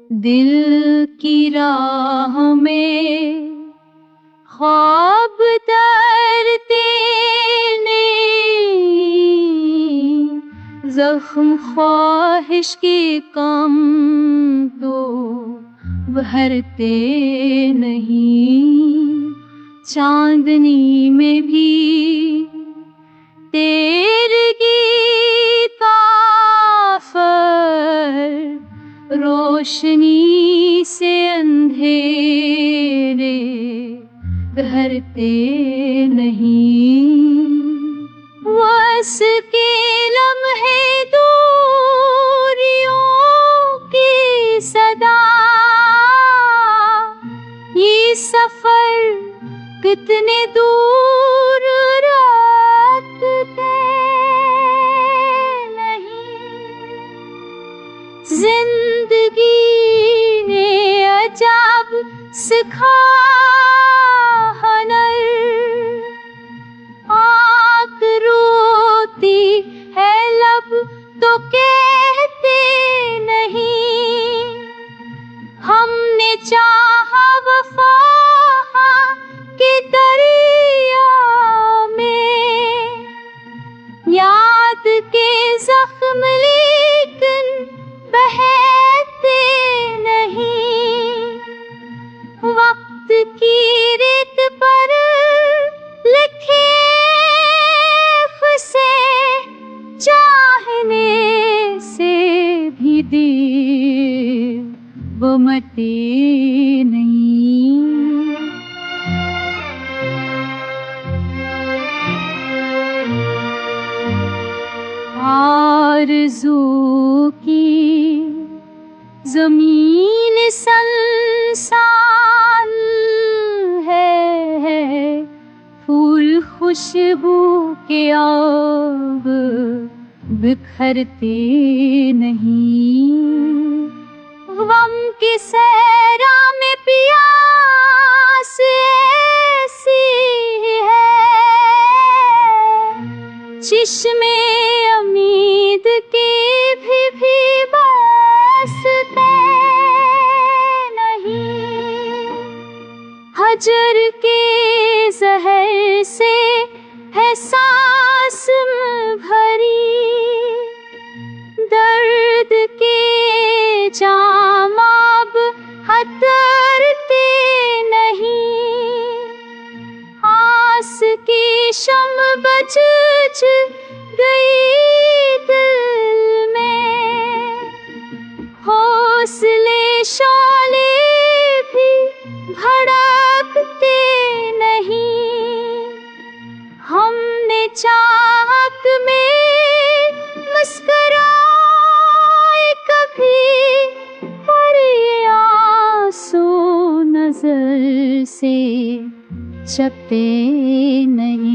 दिल की राह में ख्वाब तैरते ने, जख्म ख्वाहिश के कम तो भरते नहीं। चांदनी में भी तेरगी काफर, रोशनी से अंधेरे धरते नहीं। वस के लम्हे दूरियों की सदा, ये सफर कितने दूर रखते नहीं। जिंदगी ने अजब सिखा हनर, आँख रोती है लब तो कहते नहीं। हमने चाहा वफा के दरिया में, याद के जख्म लेकिन बहते नहीं। वक्त की रेत पर लिखे खुसे चाहने से भी दिल वो मटे नहीं। आरज़ू की ज़मीन संसार है, फूल खुशबू के अब बिखरते नहीं। गम की सहरा में प्यास ऐसी है, चिश्मे उम्मीद के भी बरसते नहीं। हजर के जहर से है सांस भरी, दर्द के जाम अब हथरते नहीं। आस की शम्म बुझ गई दिल में, हौसले शोले भी भड़कते नहीं। हमने चाहत में मुस्कुराए कभी, पर ये आंसू नजर से छपते नहीं।